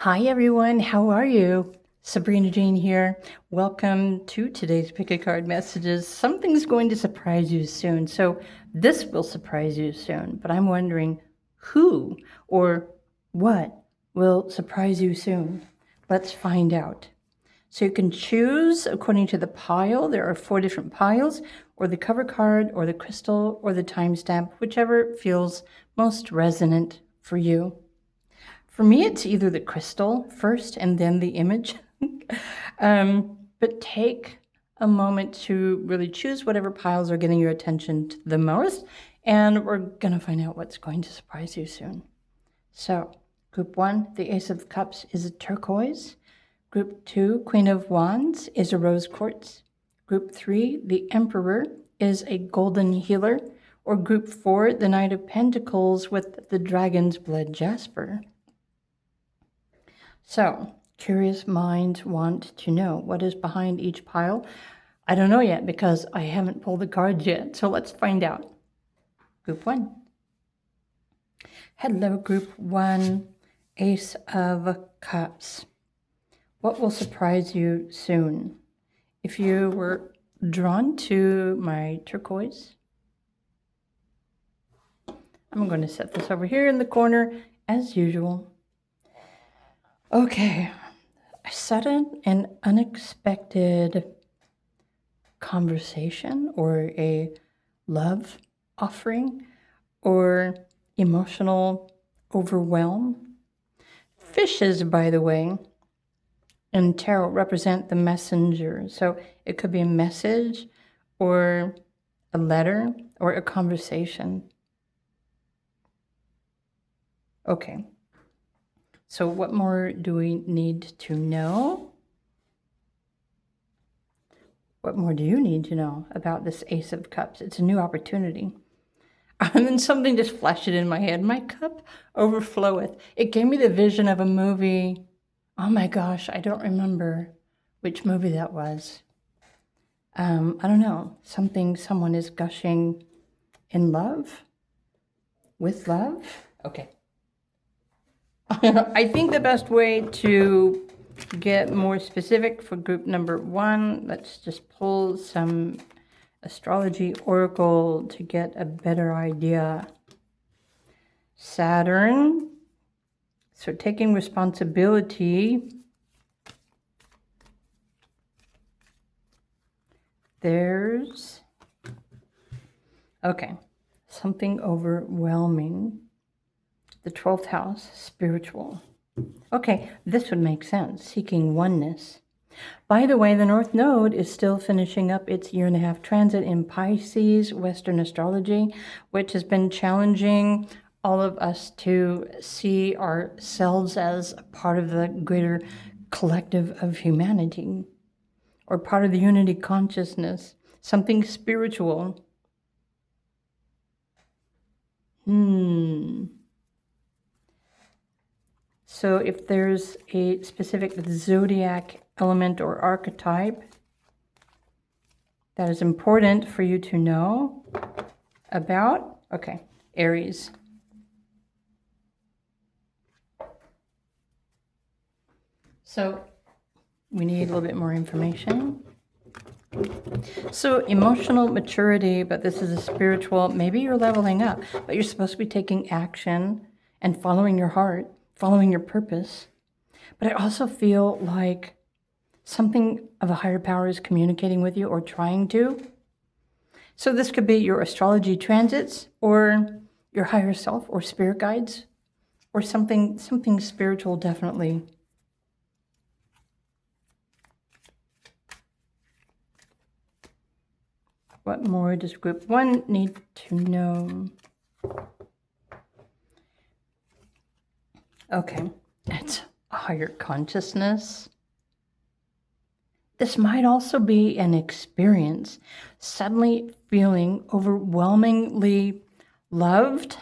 Hi everyone, how are you? Sabrina Jane here. Welcome to today's Pick a Card messages. Something's going to surprise you soon. So this will surprise you soon, but I'm wondering who or what will surprise you soon. Let's find out. So you can choose according to the pile. There are 4 different piles, or the cover card, or the crystal, or the timestamp, whichever feels most resonant for you. For me, it's either the crystal first and then the image. But take a moment to really choose whatever piles are getting your attention the most, and we're going to find out what's going to surprise you soon. So, Group 1, the Ace of Cups is a turquoise. Group 2, Queen of Wands is a rose quartz. Group 3, the Emperor is a golden healer. Or Group 4, the Knight of Pentacles with the dragon's blood jasper. So, curious minds want to know what is behind each pile. I don't know yet because I haven't pulled the cards yet, so let's find out. Group 1. Hello, Group 1, Ace of Cups. What will surprise you soon? If you were drawn to my turquoise, I'm going to set this over here in the corner as usual. Okay, a sudden and unexpected conversation or a love offering or emotional overwhelm. Fishes, by the way, in tarot represent the messenger. So it could be a message or a letter or a conversation. Okay. So what more do we need to know? What more do you need to know about this Ace of Cups? It's a new opportunity. And then something just flashed in my head. My cup overfloweth. It gave me the vision of a movie. Oh my gosh, I don't remember which movie that was. I don't know. Someone is gushing in love? With love? Okay. I think the best way to get more specific for group number 1, let's just pull some astrology oracle to get a better idea. Saturn. So taking responsibility. There's, okay, something overwhelming. The 12th house, spiritual. Okay, this would make sense, seeking oneness. By the way, the North Node is still finishing up its 1.5-year transit in Pisces, Western astrology, which has been challenging all of us to see ourselves as a part of the greater collective of humanity, or part of the unity consciousness, something spiritual. So if there's a specific zodiac element or archetype that is important for you to know about, okay, Aries. So we need a little bit more information. So emotional maturity, but this is a spiritual, maybe you're leveling up, but you're supposed to be taking action and following your heart, following your purpose. But I also feel like something of a higher power is communicating with you or trying to. So this could be your astrology transits or your higher self or spirit guides or something spiritual, definitely. What more does group 1 need to know? Okay, it's a higher consciousness. This might also be an experience, suddenly feeling overwhelmingly loved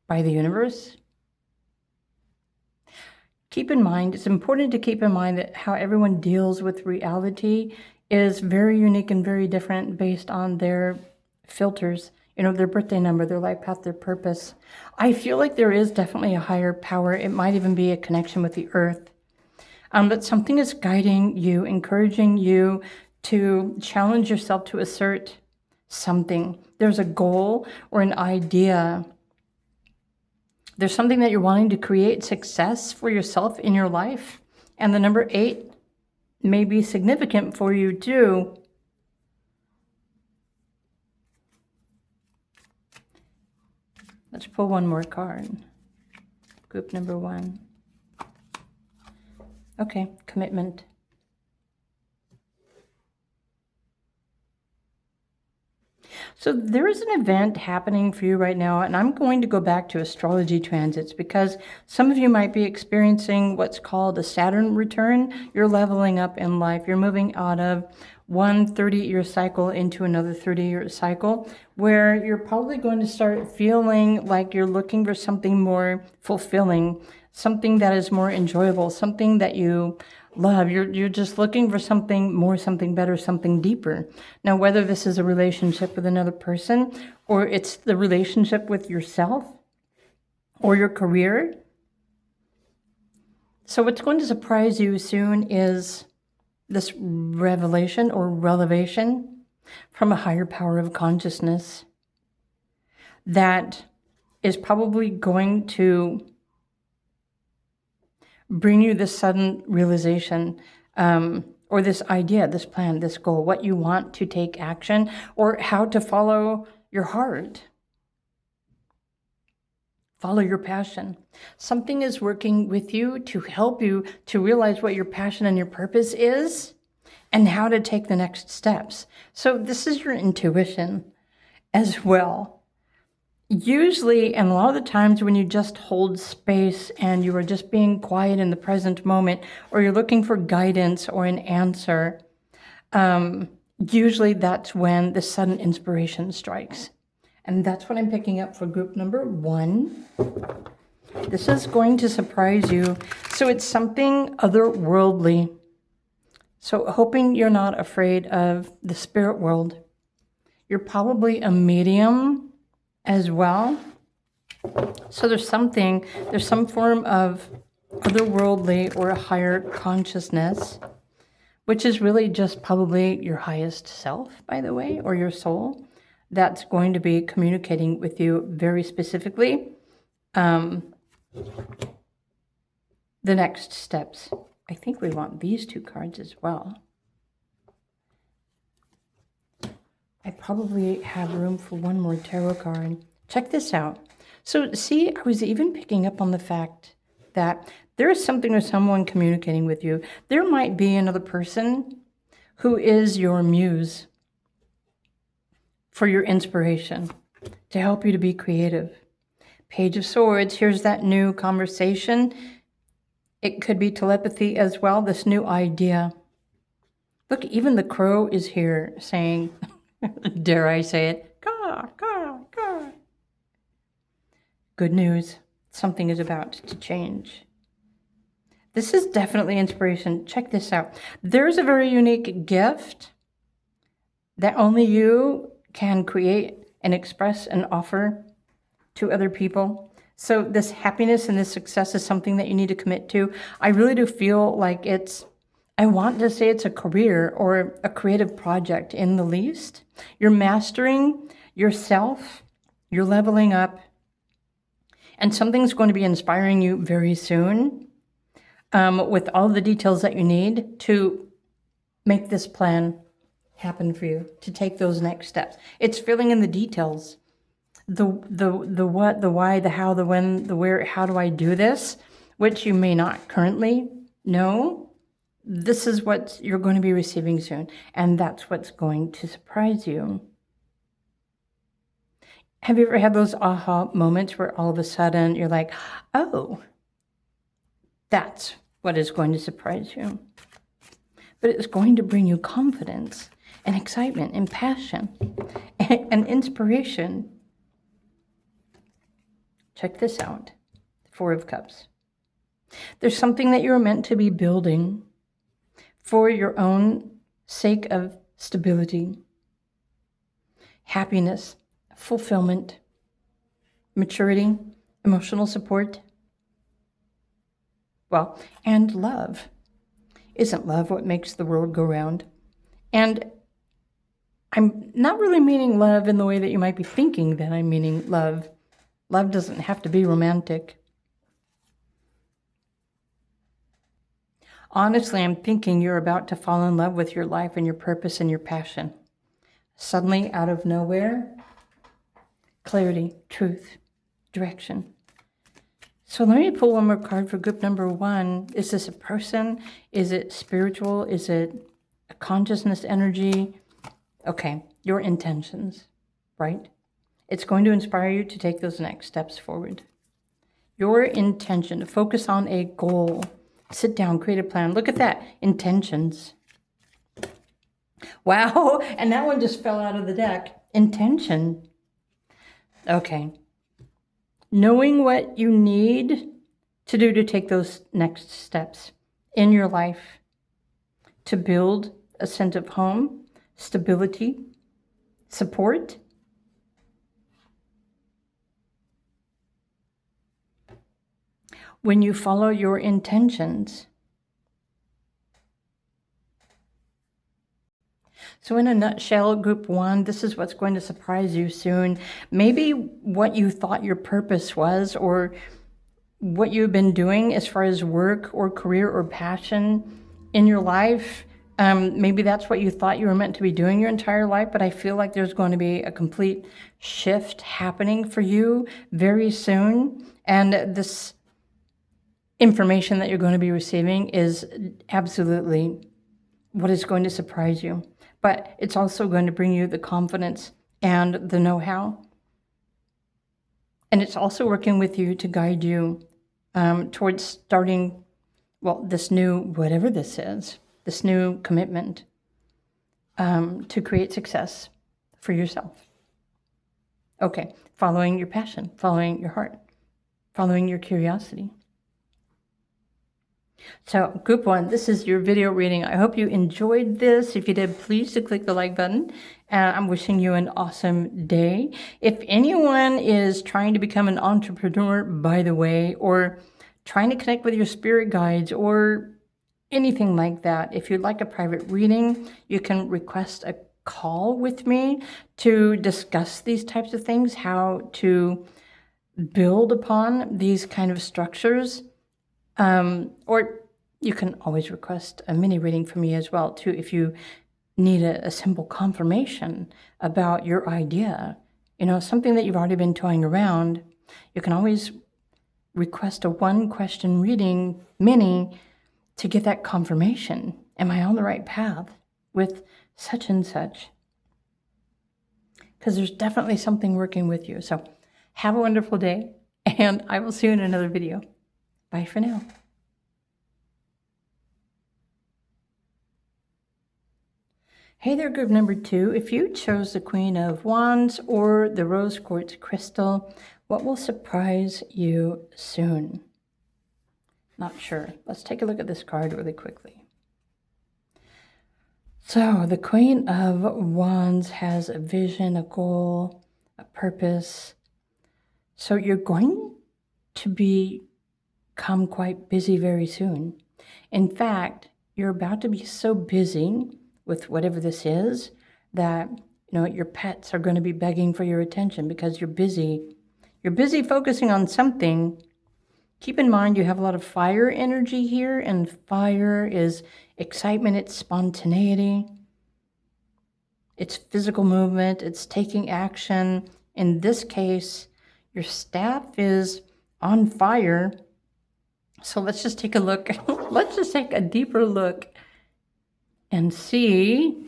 by the universe. Keep in mind, it's important to keep in mind that how everyone deals with reality is very unique and very different based on their filters their birthday number, their life path, their purpose. I feel like there is definitely a higher power. It might even be a connection with the earth. But something is guiding you, encouraging you to challenge yourself to assert something. There's a goal or an idea. There's something that you're wanting to create success for yourself in your life. And the number 8 may be significant for you too. Let's pull one more card. Group number 1. Okay, commitment. So there is an event happening for you right now, and I'm going to go back to astrology transits because some of you might be experiencing what's called a Saturn return. You're leveling up in life. You're moving out of one 30-year cycle into another 30-year cycle where you're probably going to start feeling like you're looking for something more fulfilling, something that is more enjoyable, something that you love. You're just looking for something more, something better, something deeper. Now, whether this is a relationship with another person, or it's the relationship with yourself, or your career. So what's going to surprise you soon is this revelation or revelation from a higher power of consciousness that is probably going to bring you this sudden realization, or this idea, this plan, this goal, what you want to take action, or how to follow your heart. Follow your passion. Something is working with you to help you to realize what your passion and your purpose is and how to take the next steps. So this is your intuition as well. Usually, and a lot of the times when you just hold space and you are just being quiet in the present moment, or you're looking for guidance or an answer, usually that's when the sudden inspiration strikes. And that's what I'm picking up for group number 1. This is going to surprise you. So it's something otherworldly. So hoping you're not afraid of the spirit world. You're probably a medium as well. So there's some form of otherworldly or a higher consciousness, which is really just probably your highest self, by the way, or your soul, that's going to be communicating with you very specifically. The next steps. I think we want these 2 cards as well. I probably have room for one more tarot card. Check this out. So see, I was even picking up on the fact that there is something or someone communicating with you. There might be another person who is your muse for your inspiration, to help you to be creative. Page of Swords, here's that new conversation. It could be telepathy as well, this new idea. Look, even the crow is here saying, dare I say it, caw, caw, caw. Good news, something is about to change. This is definitely inspiration. Check this out. There's a very unique gift that only you can create and express and offer to other people. So this happiness and this success is something that you need to commit to. I really do feel like I want to say it's a career or a creative project in the least. You're mastering yourself, you're leveling up, and something's going to be inspiring you very soon with all the details that you need to make this plan happen for you, to take those next steps. It's filling in the details. The what, the why, the how, the when, the where, how do I do this, which you may not currently know. This is what you're going to be receiving soon, and that's what's going to surprise you. Have you ever had those aha moments where all of a sudden you're like, oh, that's what is going to surprise you? But it's going to bring you confidence and excitement and passion and inspiration. Check this out. 4 of Cups. There's something that you're meant to be building for your own sake of stability, happiness, fulfillment, maturity, emotional support. Well, and love. Isn't love what makes the world go round? And I'm not really meaning love in the way that you might be thinking that I'm meaning love. Love doesn't have to be romantic. Honestly, I'm thinking you're about to fall in love with your life and your purpose and your passion. Suddenly, out of nowhere, clarity, truth, direction. So let me pull one more card for group number 1. Is this a person? Is it spiritual? Is it a consciousness energy? Okay, your intentions, right? It's going to inspire you to take those next steps forward. Your intention, to focus on a goal. Sit down, create a plan. Look at that, intentions. Wow, and that one just fell out of the deck. Intention. Okay. Knowing what you need to do to take those next steps in your life to build a sense of home, stability, support. When you follow your intentions. So in a nutshell, group 1, this is what's going to surprise you soon. Maybe what you thought your purpose was, or what you've been doing as far as work or career or passion in your life. Maybe that's what you thought you were meant to be doing your entire life, but I feel like there's going to be a complete shift happening for you very soon. And this information that you're going to be receiving is absolutely what is going to surprise you. But it's also going to bring you the confidence and the know-how. And it's also working with you to guide you towards starting, well, this new, whatever this is, this new commitment to create success for yourself. Okay, following your passion, following your heart, following your curiosity. So, group 1, this is your video reading. I hope you enjoyed this. If you did, please do click the like button. I'm wishing you an awesome day. If anyone is trying to become an entrepreneur, by the way, or trying to connect with your spirit guides or anything like that, if you'd like a private reading, you can request a call with me to discuss these types of things, how to build upon these kind of structures. Or you can always request a mini reading from me as well, too, if you need a simple confirmation about your idea. You know, something that you've already been toying around. You can always request a 1-question reading mini to get that confirmation. Am I on the right path with such and such? Because there's definitely something working with you. So have a wonderful day, and I will see you in another video. Bye for now. Hey there, group number 2. If you chose the Queen of Wands or the Rose Quartz Crystal, what will surprise you soon? Not sure. Let's take a look at this card really quickly. So the Queen of Wands has a vision, a goal, a purpose. So you're going to become quite busy very soon. In fact, you're about to be so busy with whatever this is that, you know, your pets are going to be begging for your attention because you're busy. You're busy focusing on something. Keep in mind you have a lot of fire energy here, and fire is excitement, it's spontaneity, it's physical movement, it's taking action. In this case, your staff is on fire. So let's just take a look. Let's just take a deeper look and see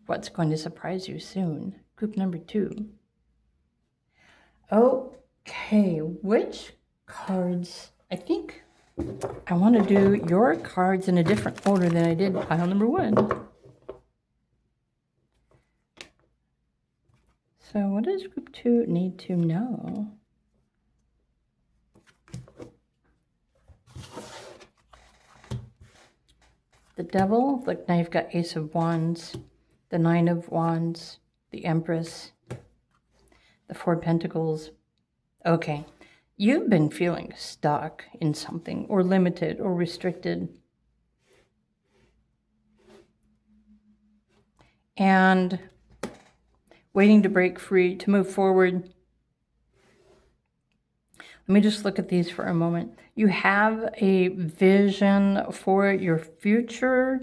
what's going to surprise you soon. Group number 2. Okay, which cards? I think I want to do your cards in a different order than I did pile number 1. So what does group 2 need to know? The Devil, look, now you've got Ace of Wands, the 9 of Wands, the Empress, Four Pentacles. Okay, you've been feeling stuck in something, or limited, or restricted. And waiting to break free, to move forward. Let me just look at these for a moment. You have a vision for your future.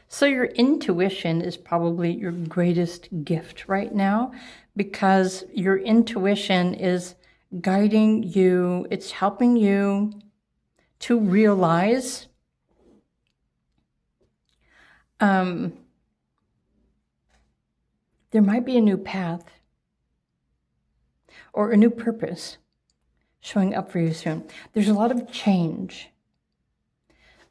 So your intuition is probably your greatest gift right now, because your intuition is guiding you. It's helping you to realize there might be a new path or a new purpose showing up for you soon. There's a lot of change.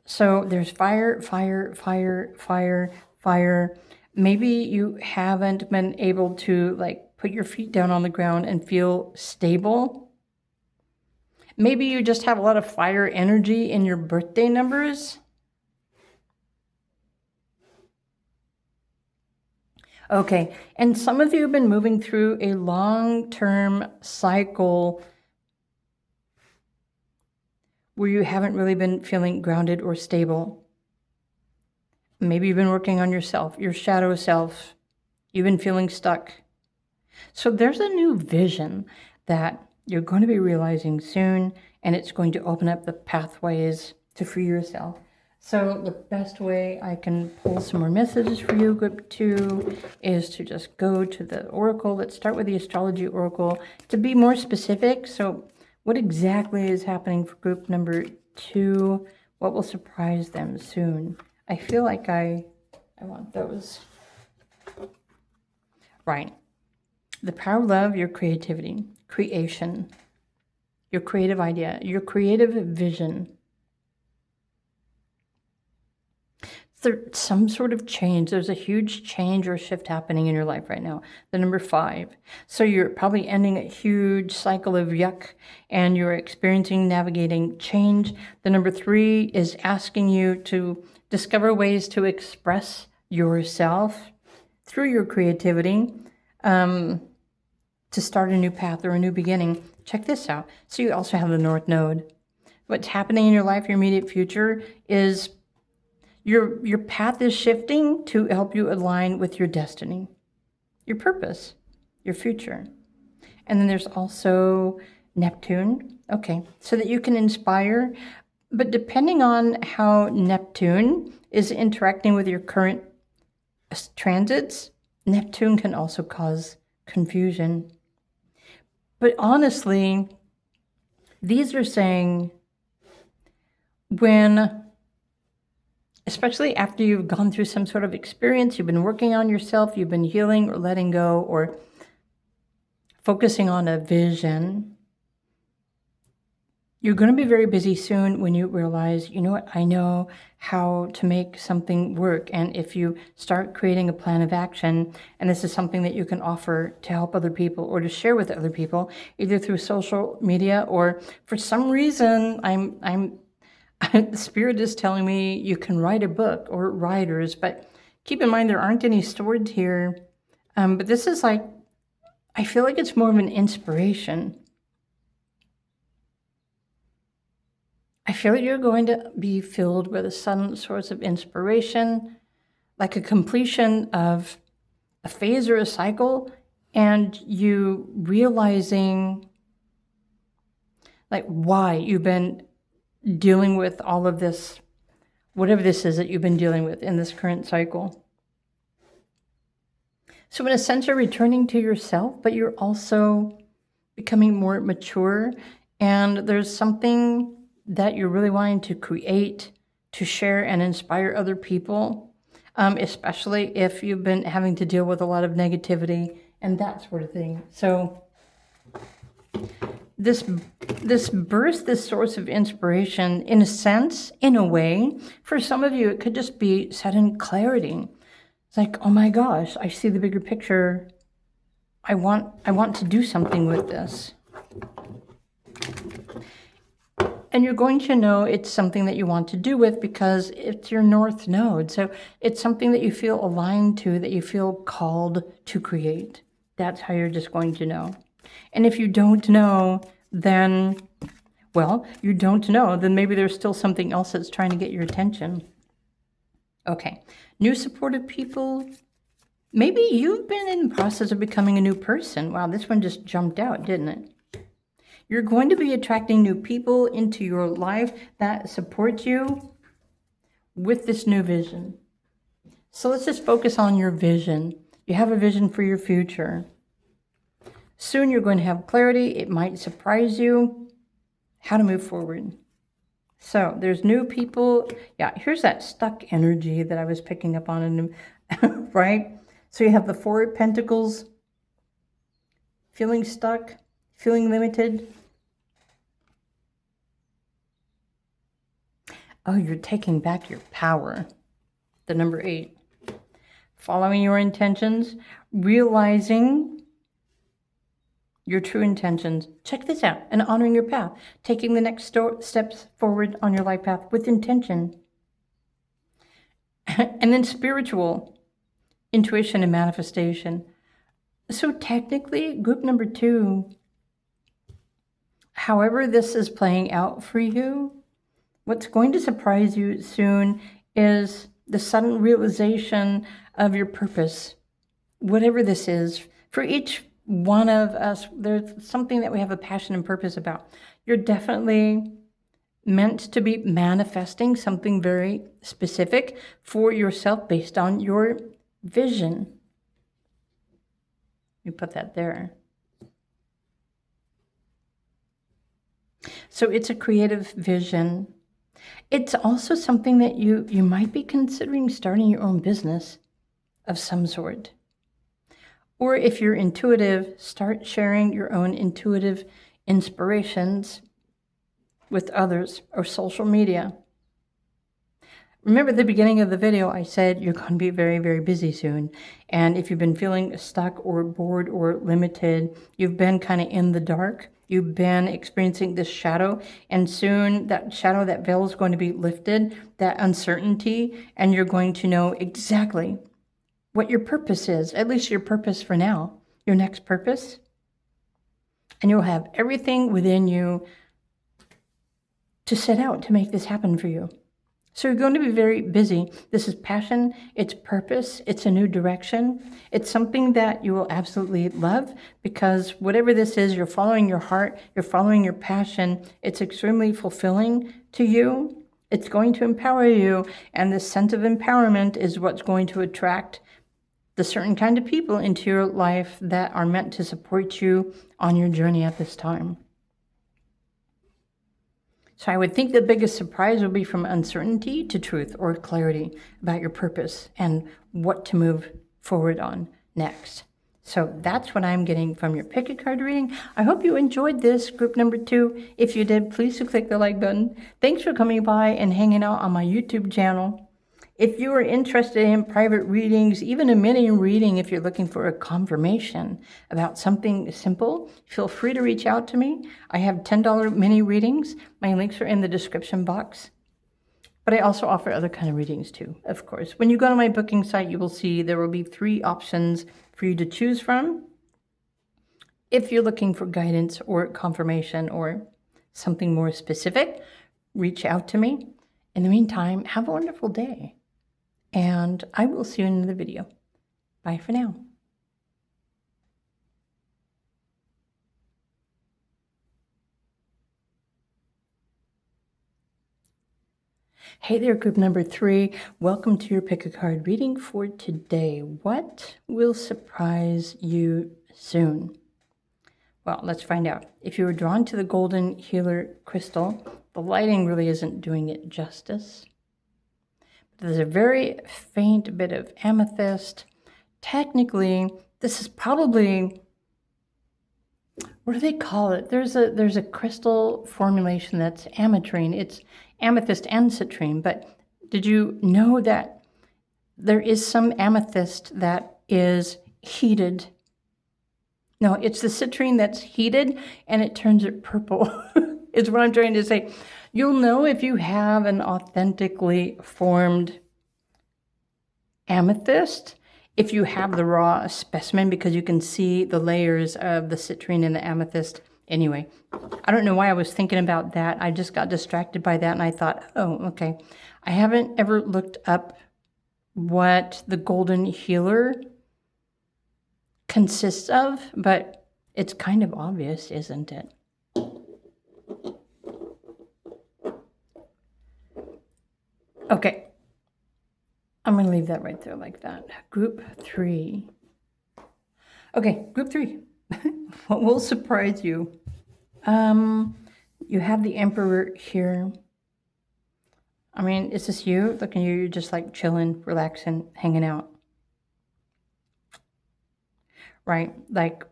So there's fire, fire, fire, fire, fire. Maybe you haven't been able to like put your feet down on the ground and feel stable. Maybe you just have a lot of fire energy in your birthday numbers. Okay, and some of you have been moving through a long-term cycle where you haven't really been feeling grounded or stable. Maybe you've been working on yourself, your shadow self. You've been feeling stuck. So there's a new vision that you're going to be realizing soon, and it's going to open up the pathways to free yourself. So the best way I can pull some more messages for you, group 2, is to just go to the oracle. Let's start with the astrology oracle to be more specific. So what exactly is happening for group number 2? What will surprise them soon? I feel like I want those. Right. The power of love, your creativity, creation, your creative idea, your creative vision. There's some sort of change. There's a huge change or shift happening in your life right now. The number 5. So you're probably ending a huge cycle of yuck, and you're experiencing, navigating change. The number 3 is asking you to discover ways to express yourself through your creativity, to start a new path or a new beginning. Check this out. So you also have the North Node. What's happening in your life, your immediate future, is your path is shifting to help you align with your destiny, your purpose, your future. And then there's also Neptune. Okay, so that you can inspire. But depending on how Neptune is interacting with your current transits, Neptune can also cause confusion. But honestly, these are saying when, especially after you've gone through some sort of experience, you've been working on yourself, you've been healing or letting go or focusing on a vision, you're going to be very busy soon when you realize, you know what, I know how to make something work. And if you start creating a plan of action, and this is something that you can offer to help other people or to share with other people, either through social media or for some reason, the Spirit is telling me you can write a book or writers, but keep in mind there aren't any stored here. But this is like, I feel like it's more of an inspiration. I feel like you're going to be filled with a sudden source of inspiration, like a completion of a phase or a cycle, and you realizing like why you've been dealing with all of this, whatever this is that you've been dealing with in this current cycle. So in a sense, you're returning to yourself, but you're also becoming more mature, and there's something that you're really wanting to create, to share and inspire other people, especially if you've been having to deal with a lot of negativity and that sort of thing. So this burst, this source of inspiration, in a sense, in a way, for some of you, it could just be sudden clarity. It's like, oh my gosh, I see the bigger picture. I want to do something with this. And you're going to know it's something that you want to do with because it's your North Node. So it's something that you feel aligned to, that you feel called to create. That's how you're just going to know. And if you don't know, then, well, you don't know, then maybe there's still something else that's trying to get your attention. Okay, new supportive people. Maybe you've been in the process of becoming a new person. Wow, this one just jumped out, didn't it? You're going to be attracting new people into your life that support you with this new vision. So let's just focus on your vision. You have a vision for your future. Soon you're going to have clarity. It might surprise you how to move forward. So there's new people. Yeah, here's that stuck energy that I was picking up on, right? So you have the Four of Pentacles, feeling stuck, feeling limited. Oh, you're taking back your power. The number 8. Following your intentions, realizing your true intentions. Check this out. And honoring your path. Taking the next steps forward on your life path with intention. And then spiritual, intuition and manifestation. So technically, group number 2, however this is playing out for you, what's going to surprise you soon is the sudden realization of your purpose. Whatever this is, for each one of us, there's something that we have a passion and purpose about. You're definitely meant to be manifesting something very specific for yourself based on your vision. You put that there. So it's a creative vision. It's also something that you might be considering starting your own business of some sort. Or if you're intuitive, start sharing your own intuitive inspirations with others or social media. Remember at the beginning of the video, I said you're going to be very, very busy soon. And if you've been feeling stuck or bored or limited, you've been kind of in the dark, you've been experiencing this shadow, and soon that shadow, that veil is going to be lifted, that uncertainty, and you're going to know exactly what your purpose is, at least your purpose for now, your next purpose. And you'll have everything within you to set out to make this happen for you. So you're going to be very busy. This is passion, it's purpose, it's a new direction. It's something that you will absolutely love because whatever this is, you're following your heart, you're following your passion. It's extremely fulfilling to you. It's going to empower you. And this sense of empowerment is what's going to attract the certain kind of people into your life that are meant to support you on your journey at this time. So I would think the biggest surprise will be from uncertainty to truth or clarity about your purpose and what to move forward on next. So that's what I'm getting from your pick a card reading. I hope you enjoyed this, group number 2. If you did, please click the like button. Thanks for coming by and hanging out on my YouTube channel. If you are interested in private readings, even a mini reading, if you're looking for a confirmation about something simple, feel free to reach out to me. I have $10 mini readings. My links are in the description box. But I also offer other kind of readings too, of course. When you go to my booking site, you will see there will be 3 options for you to choose from. If you're looking for guidance or confirmation or something more specific, reach out to me. In the meantime, have a wonderful day. And I will see you in another video. Bye for now. Hey there, group number 3. Welcome to your pick a card reading for today. What will surprise you soon? Well, let's find out. If you were drawn to the golden healer crystal, the lighting really isn't doing it justice. There's a very faint bit of amethyst. Technically, this is probably, what do they call it? There's a crystal formulation that's ametrine. It's amethyst and citrine, but did you know that there is some amethyst that is heated? No, it's the citrine that's heated and it turns it purple, is what I'm trying to say. You'll know if you have an authentically formed amethyst if you have the raw specimen, because you can see the layers of the citrine and the amethyst. Anyway, I don't know why I was thinking about that. I just got distracted by that and I thought, oh, okay. I haven't ever looked up what the golden healer consists of, but it's kind of obvious, isn't it? Okay. I'm going to leave that right there like that. Group 3. Okay, group 3. What will surprise you? You have the Emperor here. I mean, is this you? Look at you, you're just like chilling, relaxing, hanging out. Right, like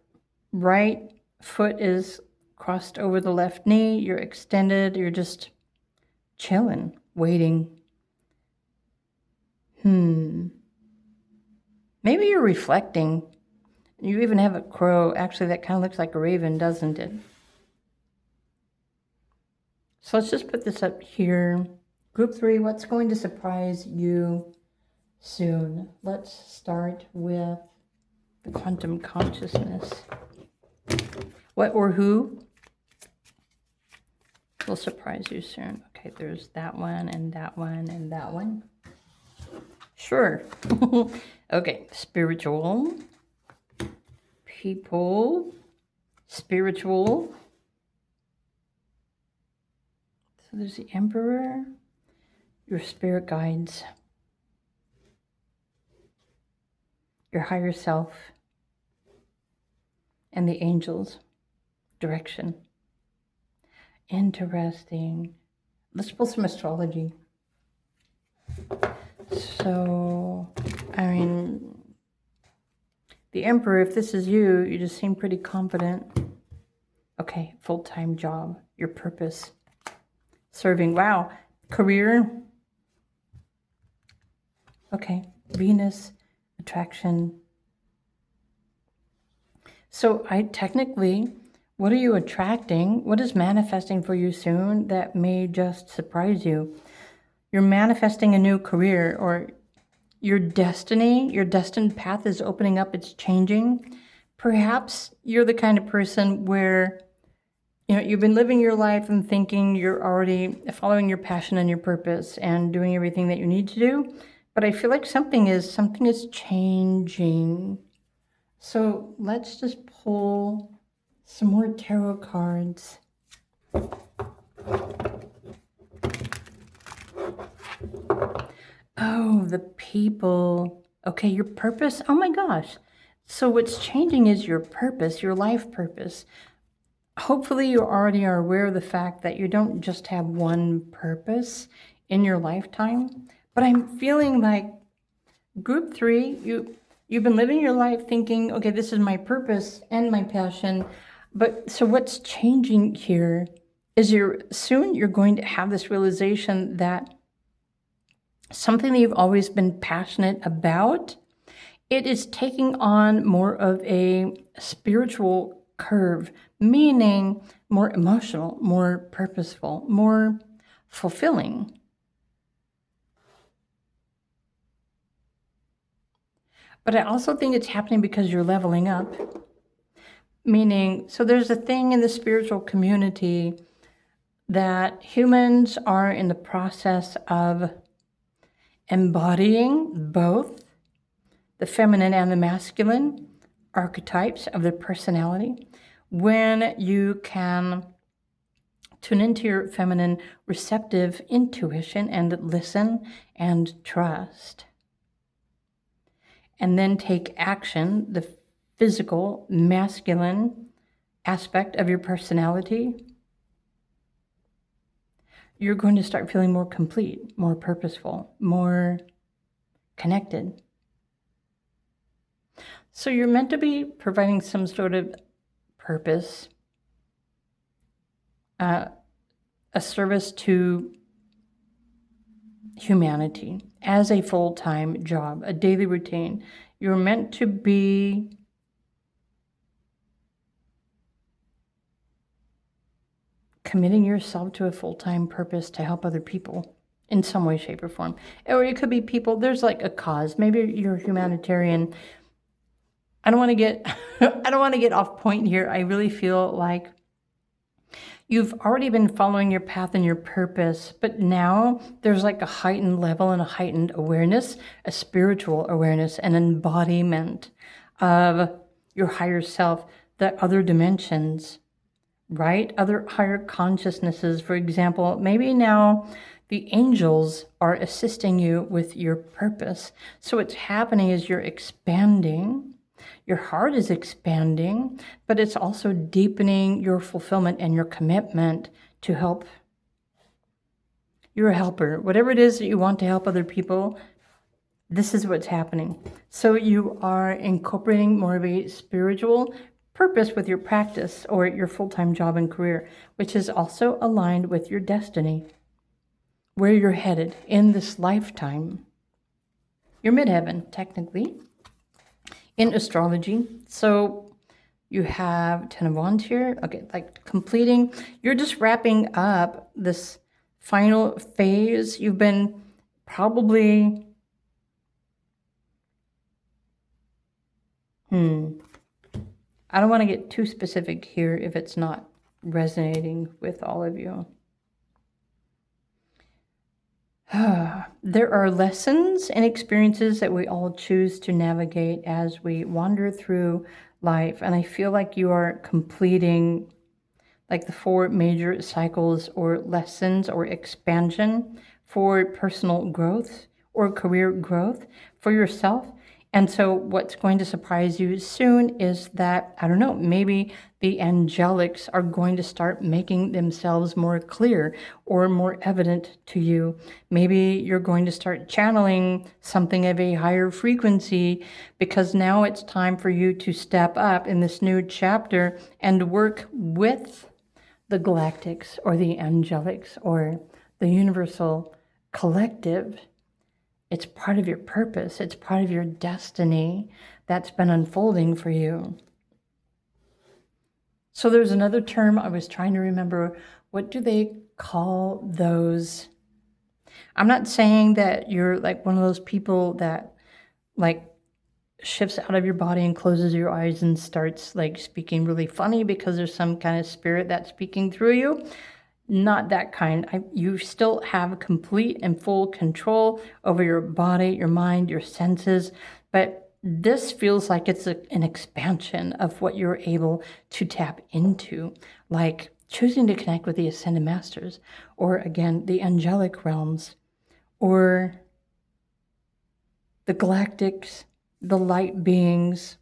right foot is crossed over the left knee, you're extended, you're just chilling, waiting. Maybe you're reflecting. You even have a crow. Actually, that kind of looks like a raven, doesn't it? So let's just put this up here. Group 3, what's going to surprise you soon? Let's start with the quantum consciousness. What or who will surprise you soon? Okay, there's that one and that one and that one. Sure. Okay, spiritual, people, spiritual. So there's the Emperor, your spirit guides, your higher self, and the angels. Direction. Interesting. Let's pull some astrology. So, I mean, the Emperor, if this is you, you just seem pretty confident. Okay, full-time job, your purpose, serving. Wow, career. Okay, Venus, attraction. So technically, what are you attracting? What is manifesting for you soon that may just surprise you? You're manifesting a new career, or your destiny, your destined path is opening up, it's changing. Perhaps you're the kind of person where, you know, you've been living your life and thinking you're already following your passion and your purpose and doing everything that you need to do. But I feel like something is changing. So let's just pull some more tarot cards. Oh, the people. Okay, your purpose. Oh my gosh. So what's changing is your purpose, your life purpose. Hopefully you already are aware of the fact that you don't just have one purpose in your lifetime. But I'm feeling like group 3, you've been living your life thinking, okay, this is my purpose and my passion. But so what's changing here is soon you're going to have this realization that something that you've always been passionate about, it is taking on more of a spiritual curve, meaning more emotional, more purposeful, more fulfilling. But I also think it's happening because you're leveling up. Meaning, so there's a thing in the spiritual community that humans are in the process of embodying both the feminine and the masculine archetypes of their personality. When you can tune into your feminine receptive intuition and listen and trust, and then take action, the physical masculine aspect of your personality, you're going to start feeling more complete, more purposeful, more connected. So you're meant to be providing some sort of purpose, a service to humanity as a full-time job, a daily routine. You're meant to be committing yourself to a full-time purpose to help other people in some way, shape, or form. Or it could be people, there's like a cause. Maybe you're a humanitarian. I don't want to get I don't want to get off point here. I really feel like you've already been following your path and your purpose, but now there's like a heightened level and a heightened awareness, a spiritual awareness, an embodiment of your higher self, the other dimensions, right? Other higher consciousnesses. For example, maybe now the angels are assisting you with your purpose. So what's happening is you're expanding. Your heart is expanding, but it's also deepening your fulfillment and your commitment to help. You're a helper. Whatever it is that you want to help other people, this is what's happening. So you are incorporating more of a spiritual purpose with your practice or your full-time job and career, which is also aligned with your destiny, where you're headed in this lifetime. You're midheaven, technically, in astrology. So you have 10 of Wands here. Okay, like completing. You're just wrapping up this final phase. You've been probably... I don't want to get too specific here if it's not resonating with all of you. There are lessons and experiences that we all choose to navigate as we wander through life. And I feel like you are completing like the 4 major cycles or lessons or expansion for personal growth or career growth for yourself. And so what's going to surprise you soon is that, I don't know, maybe the angelics are going to start making themselves more clear or more evident to you. Maybe you're going to start channeling something of a higher frequency because now it's time for you to step up in this new chapter and work with the galactics or the angelics or the universal collective. It's part of your purpose. It's part of your destiny that's been unfolding for you. So there's another term I was trying to remember. What do they call those? I'm not saying that you're like one of those people that like shifts out of your body and closes your eyes and starts like speaking really funny because there's some kind of spirit that's speaking through you. Not that kind. You still have complete and full control over your body, your mind, your senses, but this feels like it's an expansion of what you're able to tap into, like choosing to connect with the Ascended Masters, or again, the angelic realms, or the galactics, the light beings,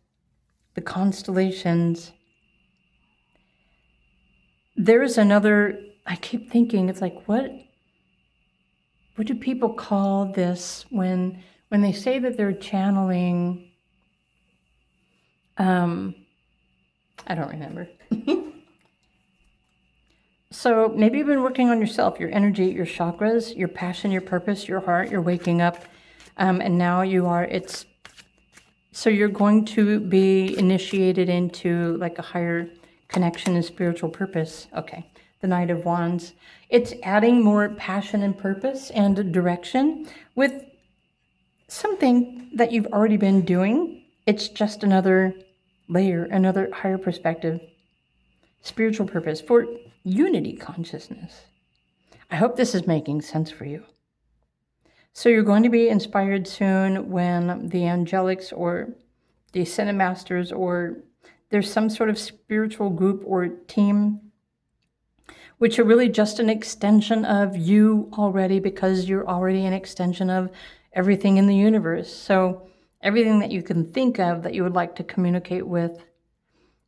the constellations. There is another... I keep thinking, it's like, what do people call this when they say that they're channeling? I don't remember. So maybe you've been working on yourself, your energy, your chakras, your passion, your purpose, your heart. You're waking up, and now you are. So you're going to be initiated into like a higher connection and spiritual purpose. Okay. The Knight of Wands. It's adding more passion and purpose and direction with something that you've already been doing. It's just another layer, another higher perspective, spiritual purpose for unity consciousness. I hope this is making sense for you. So you're going to be inspired soon when the angelics or the Ascended Masters or there's some sort of spiritual group or team which are really just an extension of you already because you're already an extension of everything in the universe. So everything that you can think of that you would like to communicate with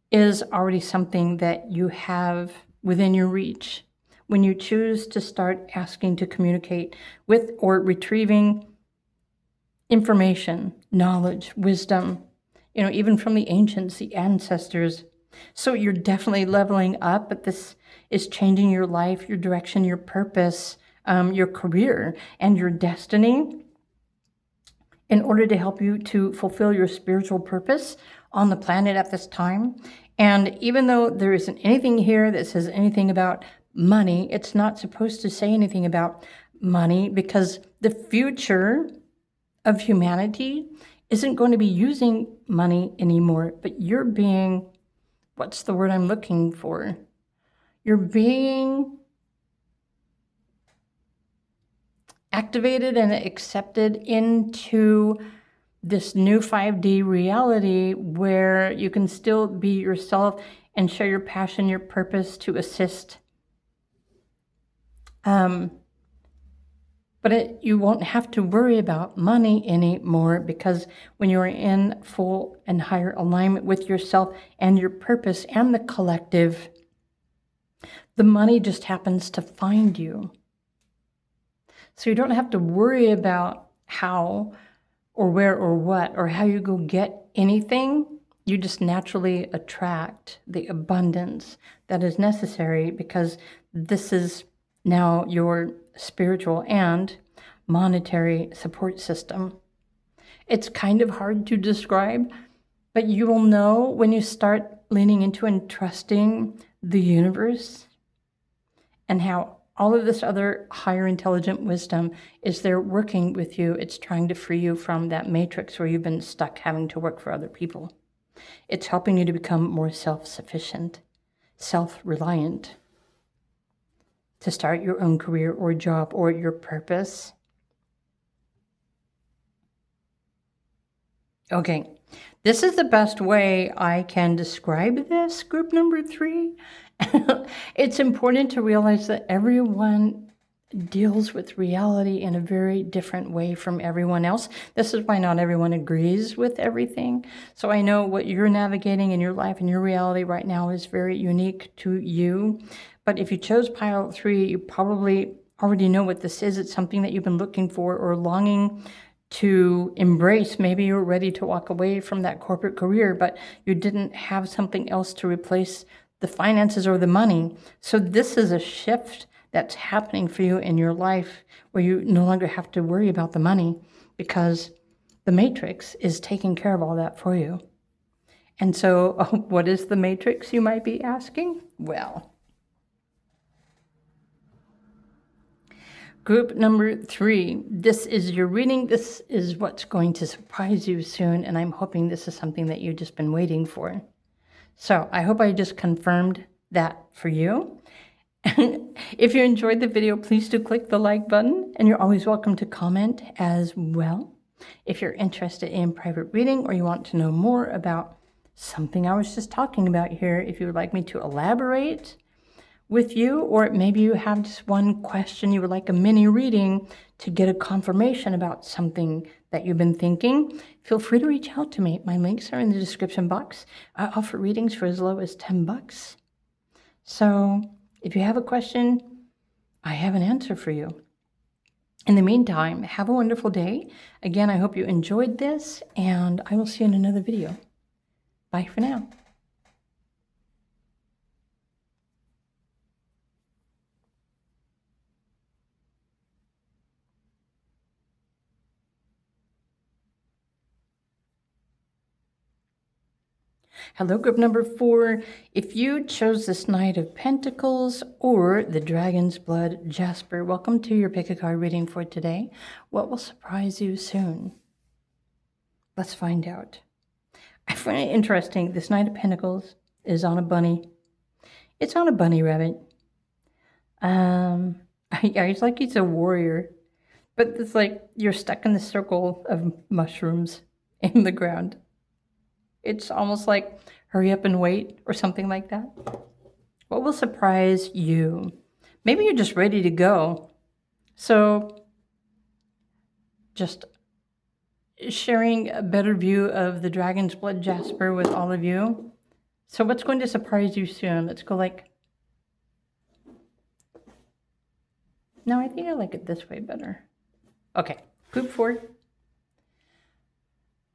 is already something that you have within your reach. When you choose to start asking to communicate with or retrieving information, knowledge, wisdom, even from the ancients, the ancestors. So you're definitely leveling up, but this is changing your life, your direction, your purpose, your career, and your destiny in order to help you to fulfill your spiritual purpose on the planet at this time. And even though there isn't anything here that says anything about money, it's not supposed to say anything about money, because the future of humanity isn't going to be using money anymore, but you're being, what's the word I'm looking for? You're being activated and accepted into this new 5D reality where you can still be yourself and share your passion, your purpose to assist. But you won't have to worry about money anymore, because when you're in full and higher alignment with yourself and your purpose and the collective, the money just happens to find you. So you don't have to worry about how or where or what or how you go get anything. You just naturally attract the abundance that is necessary, because this is now your spiritual and monetary support system. It's kind of hard to describe, but you will know when you start leaning into and trusting the universe and how all of this other higher intelligent wisdom is there working with you. It's trying to free you from that matrix where you've been stuck having to work for other people. It's helping you to become more self-sufficient, self-reliant, to start your own career or job or your purpose. Okay, this is the best way I can describe this, group number 3. It's important to realize that everyone deals with reality in a very different way from everyone else. This is why not everyone agrees with everything. So I know what you're navigating in your life and your reality right now is very unique to you. But if you chose pile 3, you probably already know what this is. It's something that you've been looking for or longing to embrace. Maybe you're ready to walk away from that corporate career, but you didn't have something else to replace the finances or the money. So this is a shift that's happening for you in your life where you no longer have to worry about the money, because the matrix is taking care of all that for you. And so what is the matrix, you might be asking? Well, group number 3, this is your reading. This is what's going to surprise you soon, and I'm hoping this is something that you've just been waiting for. So I hope I just confirmed that for you. If you enjoyed the video, please do click the like button, and you're always welcome to comment as well. If you're interested in private reading or you want to know more about something I was just talking about here, if you would like me to elaborate with you, or maybe you have just one question you would like a mini reading to get a confirmation about something that you've been thinking, feel free to reach out to me. My links are in the description box. I offer readings for as low as $10. So if you have a question, I have an answer for you. In the meantime, have a wonderful day. Again, I hope you enjoyed this, and I will see you in another video. Bye for now. Hello, group number 4. If you chose this Knight of Pentacles or the Dragon's Blood Jasper, welcome to your pick a card reading for today. What will surprise you soon? Let's find out. I find it interesting. This Knight of Pentacles is on a bunny. It's on a bunny rabbit. It's like he's a warrior, but it's like you're stuck in the circle of mushrooms in the ground. It's almost like hurry up and wait or something like that. What will surprise you? Maybe you're just ready to go. So just sharing a better view of the Dragon's Blood Jasper with all of you. So what's going to surprise you soon? Let's go like... No, I think I like it this way better. Okay, group 4.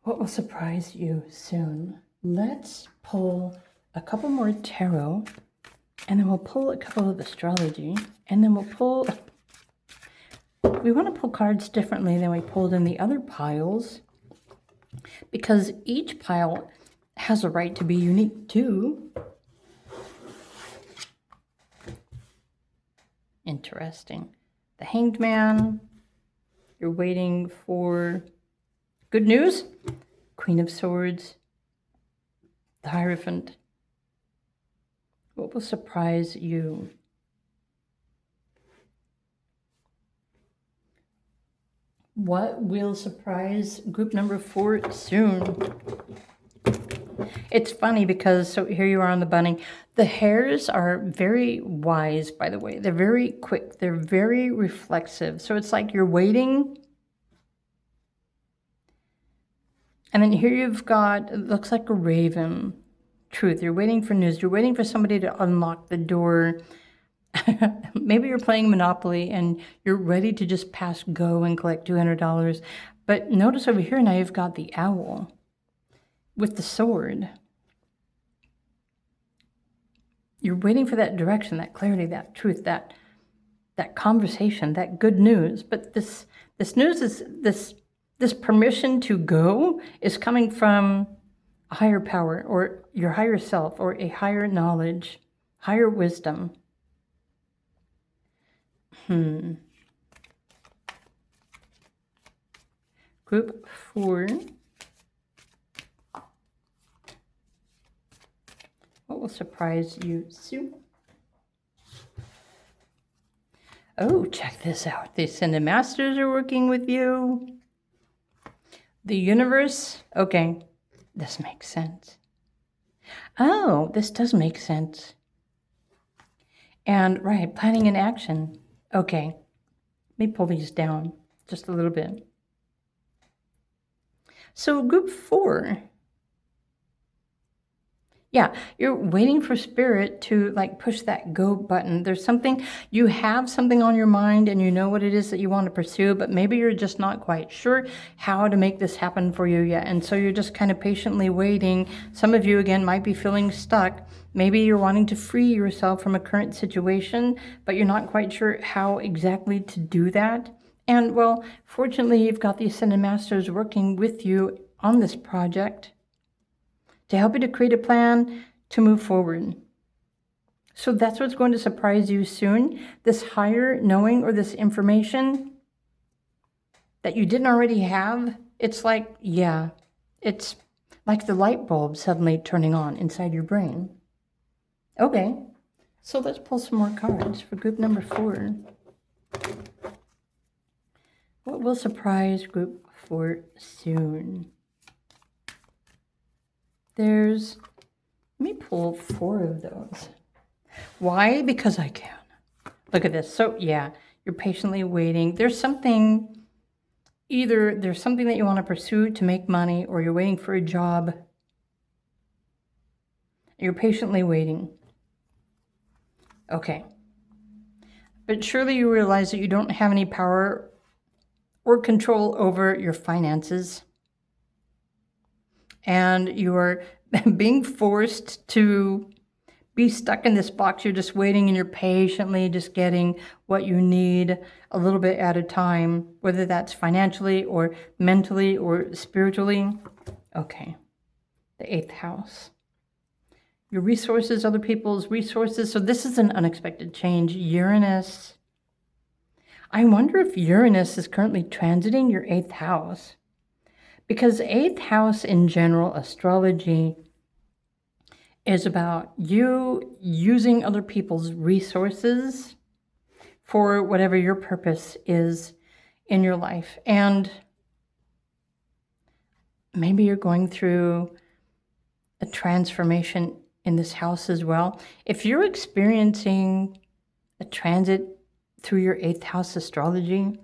What will surprise you soon? Let's pull a couple more tarot, and then we'll pull a couple of astrology, and then we'll pull... We want to pull cards differently than we pulled in the other piles, because each pile has a right to be unique too. Interesting. The Hanged Man. You're waiting for good news. Queen of Swords. The Hierophant. What will surprise you? What will surprise group number 4 soon? It's funny because, so here you are on the bunny. The hares are very wise, by the way. They're very quick. They're very reflexive. So it's like you're waiting. And then here you've got, it looks like a raven. Truth. You're waiting for news. You're waiting for somebody to unlock the door. Maybe you're playing Monopoly and you're ready to just pass go and collect $200. But notice over here now you've got the owl with the sword. You're waiting for that direction, that clarity, that truth, that conversation, that good news. But this news is this permission to go is coming from a higher power or your higher self or a higher knowledge, higher wisdom. Group 4. What will surprise you soon? Oh, check this out. The Ascended Masters are working with you. The universe. Okay, this makes sense. Oh, this does make sense. And right, planning and action. Okay, let me pull these down just a little bit. So group 4. Yeah, you're waiting for spirit to like push that go button. There's something, you have something on your mind and you know what it is that you want to pursue, but maybe you're just not quite sure how to make this happen for you yet. And so you're just kind of patiently waiting. Some of you, again, might be feeling stuck. Maybe you're wanting to free yourself from a current situation, but you're not quite sure how exactly to do that. And well, fortunately, you've got the Ascended Masters working with you on this project to help you to create a plan to move forward. So that's what's going to surprise you soon. This higher knowing or this information that you didn't already have. It's like, yeah, it's like the light bulb suddenly turning on inside your brain. Okay, so let's pull some more cards for group number 4. What will surprise group 4 soon? Let me pull 4 of those. Why? Because I can. Look at this. So yeah, you're patiently waiting. There's something, either there's something that you want to pursue to make money, or you're waiting for a job. You're patiently waiting. Okay. But surely you realize that you don't have any power or control over your finances. And you are being forced to be stuck in this box. You're just waiting and you're patiently just getting what you need a little bit at a time, whether that's financially or mentally or spiritually. Okay, the 8th house. Your resources, other people's resources. So this is an unexpected change. Uranus. I wonder if Uranus is currently transiting your 8th house. Because 8th house in general astrology is about you using other people's resources for whatever your purpose is in your life. And maybe you're going through a transformation in this house as well. If you're experiencing a transit through your 8th house astrology,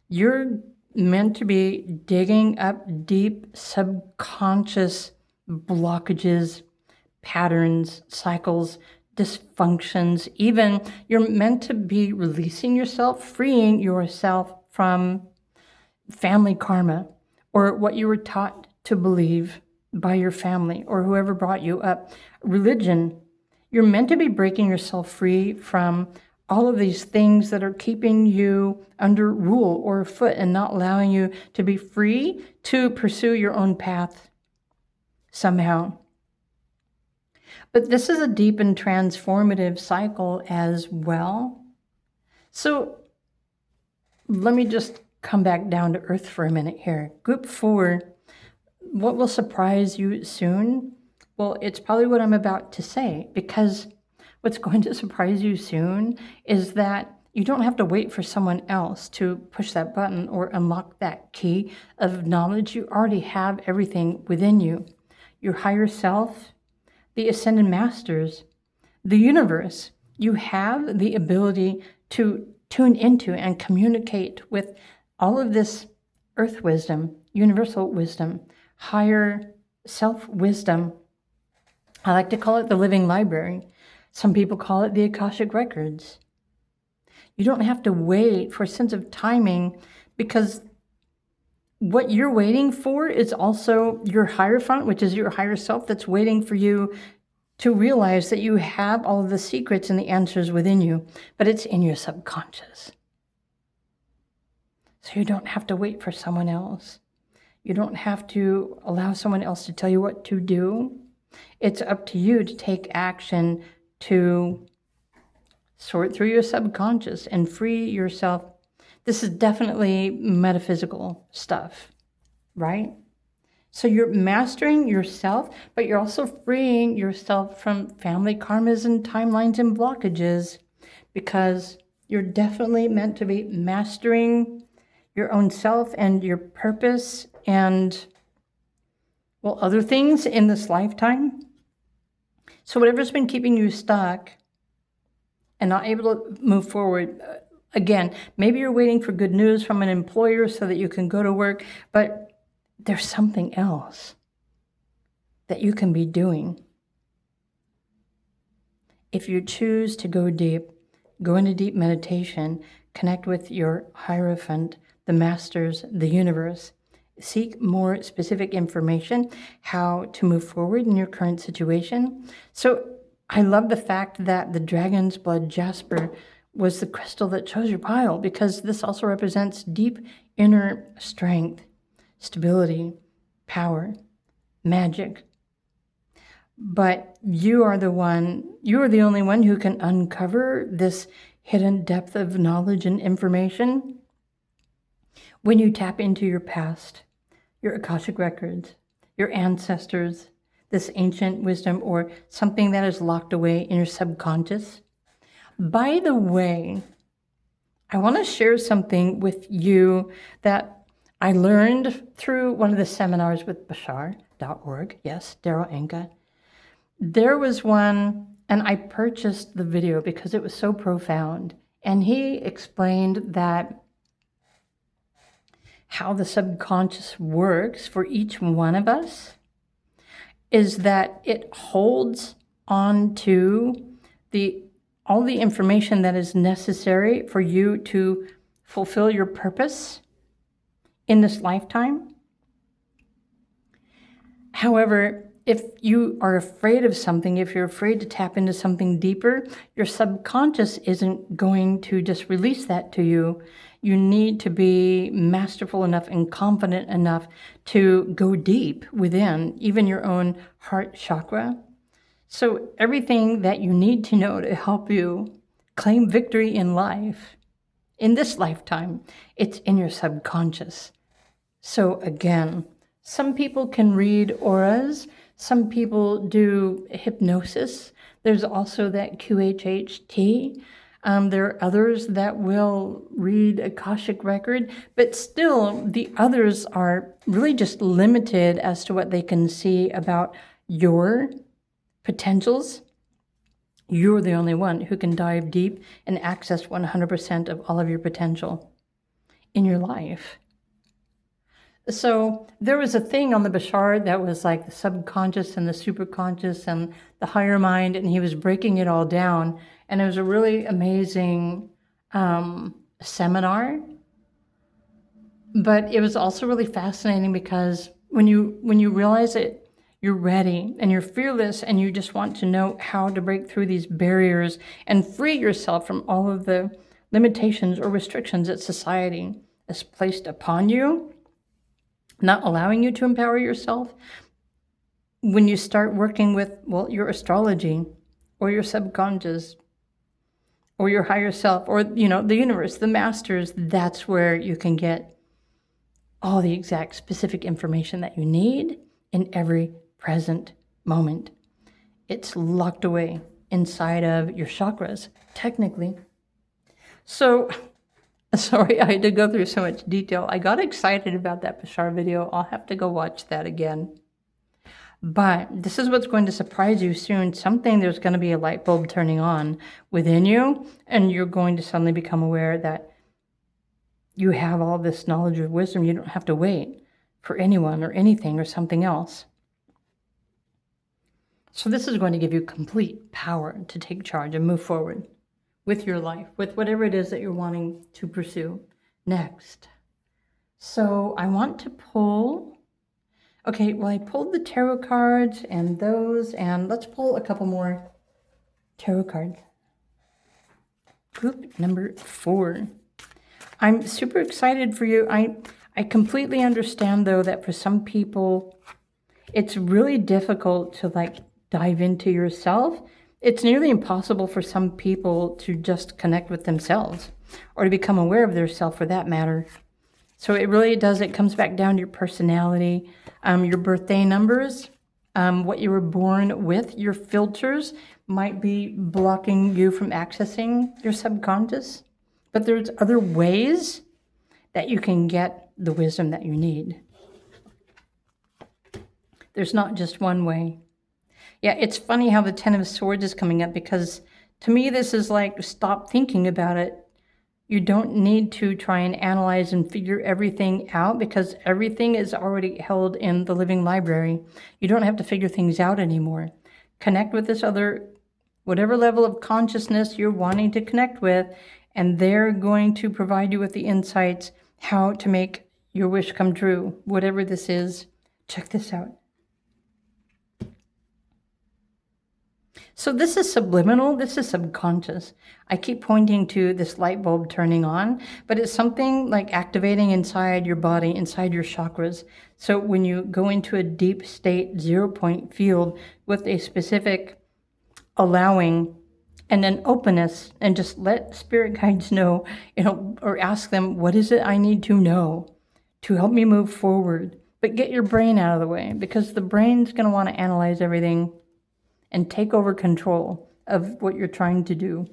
you're meant to be digging up deep subconscious blockages, patterns, cycles, dysfunctions. Even you're meant to be releasing yourself, freeing yourself from family karma or what you were taught to believe by your family or whoever brought you up. Religion. You're meant to be breaking yourself free from all of these things that are keeping you under rule or afoot and not allowing you to be free to pursue your own path somehow. But this is a deep and transformative cycle as well. So let me just come back down to earth for a minute here. Group 4, what will surprise you soon? Well, it's probably what I'm about to say, because what's going to surprise you soon is that you don't have to wait for someone else to push that button or unlock that key of knowledge. You already have everything within you. Your higher self, the ascended masters, the universe. You have the ability to tune into and communicate with all of this earth wisdom, universal wisdom, higher self wisdom. I like to call it the living library. Some people call it the Akashic Records. You don't have to wait for a sense of timing, because what you're waiting for is also your Hierophant, which is your higher self, that's waiting for you to realize that you have all of the secrets and the answers within you, but it's in your subconscious. So you don't have to wait for someone else. You don't have to allow someone else to tell you what to do. It's up to you to take action to sort through your subconscious and free yourself. This is definitely metaphysical stuff, right? So you're mastering yourself, but you're also freeing yourself from family karmas and timelines and blockages, because you're definitely meant to be mastering your own self and your purpose and, well, other things in this lifetime. So whatever's been keeping you stuck and not able to move forward, again, maybe you're waiting for good news from an employer so that you can go to work, but there's something else that you can be doing. If you choose to go deep, go into deep meditation, connect with your Hierophant, the masters, the universe, seek more specific information, how to move forward in your current situation. So I love the fact that the dragon's blood jasper was the crystal that chose your pile, because this also represents deep inner strength, stability, power, magic. But you are the only one who can uncover this hidden depth of knowledge and information when you tap into your past, your Akashic records, your ancestors, this ancient wisdom, or something that is locked away in your subconscious. By the way, I want to share something with you that I learned through one of the seminars with Bashar.org. Yes, Daryl Anka. There was one, and I purchased the video because it was so profound. And he explained that how the subconscious works for each one of us is that it holds on to all the information that is necessary for you to fulfill your purpose in this lifetime. However, if you are afraid of something, if you're afraid to tap into something deeper, your subconscious isn't going to just release that to you. You need to be masterful enough and confident enough to go deep within, even your own heart chakra. So everything that you need to know to help you claim victory in life, in this lifetime, it's in your subconscious. So again, some people can read auras. Some people do hypnosis. There's also that QHHT. There are others that will read Akashic record, but still the others are really just limited as to what they can see about your potentials. You're the only one who can dive deep and access 100% of all of your potential in your life. So there was a thing on the Bashar that was like the subconscious and the superconscious and the higher mind, and he was breaking it all down. And it was a really amazing seminar. But it was also really fascinating because when you realize that you're ready and you're fearless and you just want to know how to break through these barriers and free yourself from all of the limitations or restrictions that society has placed upon you, not allowing you to empower yourself, when you start working with, well, your astrology or your subconscious or your higher self, or, the universe, the masters, that's where you can get all the exact specific information that you need in every present moment. It's locked away inside of your chakras, technically. So, sorry I had to go through so much detail. I got excited about that Bashar video. I'll have to go watch that again. But this is what's going to surprise you soon. There's going to be a light bulb turning on within you, and you're going to suddenly become aware that you have all this knowledge of wisdom. You don't have to wait for anyone or anything or something else. So this is going to give you complete power to take charge and move forward with your life, with whatever it is that you're wanting to pursue next. So I want to pull... Okay, well, I pulled the tarot cards and those, and let's pull a couple more tarot cards. Group number 4. I'm super excited for you. I completely understand, though, that for some people, it's really difficult to, dive into yourself. It's nearly impossible for some people to just connect with themselves or to become aware of their self, for that matter. So it comes back down to your personality, your birthday numbers, what you were born with. Your filters might be blocking you from accessing your subconscious, but there's other ways that you can get the wisdom that you need. There's not just one way. Yeah, it's funny how the 10 of Swords is coming up, because to me this is like, stop thinking about it. You don't need to try and analyze and figure everything out, because everything is already held in the living library. You don't have to figure things out anymore. Connect with this other, whatever level of consciousness you're wanting to connect with, and they're going to provide you with the insights how to make your wish come true, whatever this is. Check this out. So this is subliminal, this is subconscious. I keep pointing to this light bulb turning on, but it's something like activating inside your body, inside your chakras. So when you go into a deep state 0-point field with a specific allowing and an openness, and just let spirit guides know, or ask them, what is it I need to know to help me move forward? But get your brain out of the way, because the brain's going to want to analyze everything and take over control of what you're trying to do.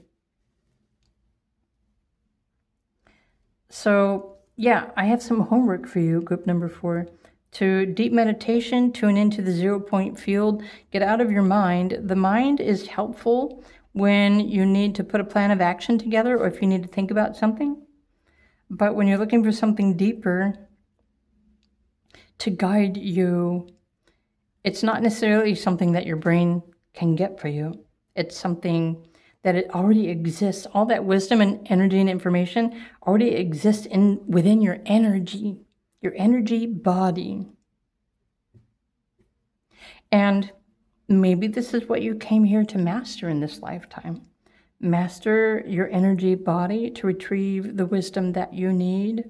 So, yeah, I have some homework for you, group number 4. To deep meditation, tune into the 0-point field, get out of your mind. The mind is helpful when you need to put a plan of action together, or if you need to think about something. But when you're looking for something deeper to guide you, it's not necessarily something that your brain can get for you. It's something that it already exists. All that wisdom and energy and information already exists within your energy body. And maybe this is what you came here to master in this lifetime. Master your energy body to retrieve the wisdom that you need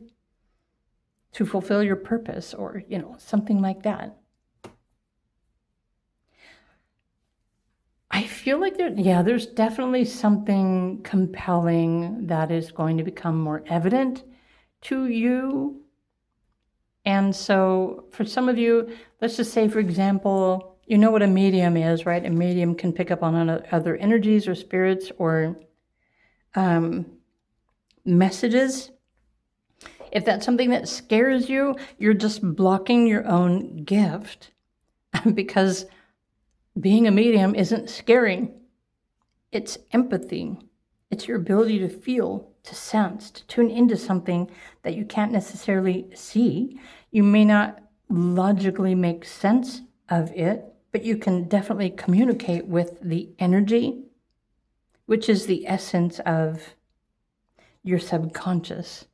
to fulfill your purpose, or, something like that. I feel like there's definitely something compelling that is going to become more evident to you. And so for some of you, let's just say, for example, you know what a medium is, right? A medium can pick up on other energies or spirits or messages. If that's something that scares you, you're just blocking your own gift, because being a medium isn't scary. It's empathy. It's your ability to feel, to sense, to tune into something that you can't necessarily see. You may not logically make sense of it, but you can definitely communicate with the energy, which is the essence of your subconscious,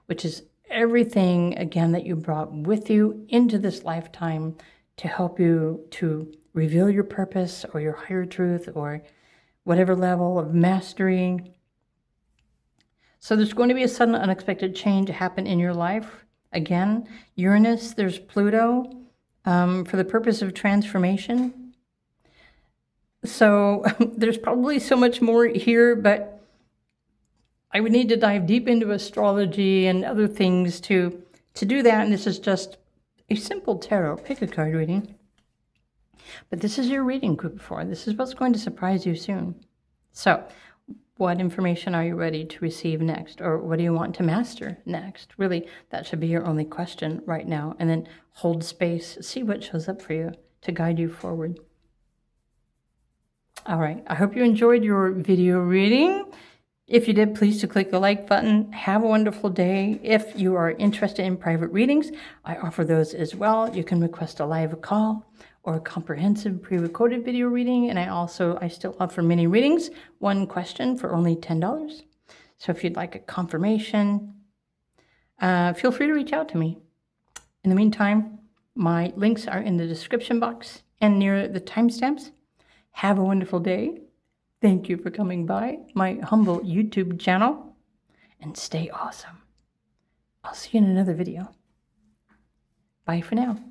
which is everything, again, that you brought with you into this lifetime to help you to reveal your purpose or your higher truth or whatever level of mastery. So there's going to be a sudden unexpected change happen in your life. Again, Uranus, there's Pluto, for the purpose of transformation. So there's probably so much more here, but I would need to dive deep into astrology and other things to do that. And this is just a simple tarot pick a card reading. But this is your reading group for. This is what's going to surprise you soon. So, what information are you ready to receive next? Or what do you want to master next? Really, that should be your only question right now. And then hold space, see what shows up for you to guide you forward. All right, I hope you enjoyed your video reading. If you did, please to click the like button. Have a wonderful day. If you are interested in private readings, I offer those as well. You can request a live call or a comprehensive pre-recorded video reading. And I still offer mini readings, one question for only $10. So if you'd like a confirmation, feel free to reach out to me. In the meantime, my links are in the description box and near the timestamps. Have a wonderful day. Thank you for coming by my humble YouTube channel, and stay awesome. I'll see you in another video. Bye for now.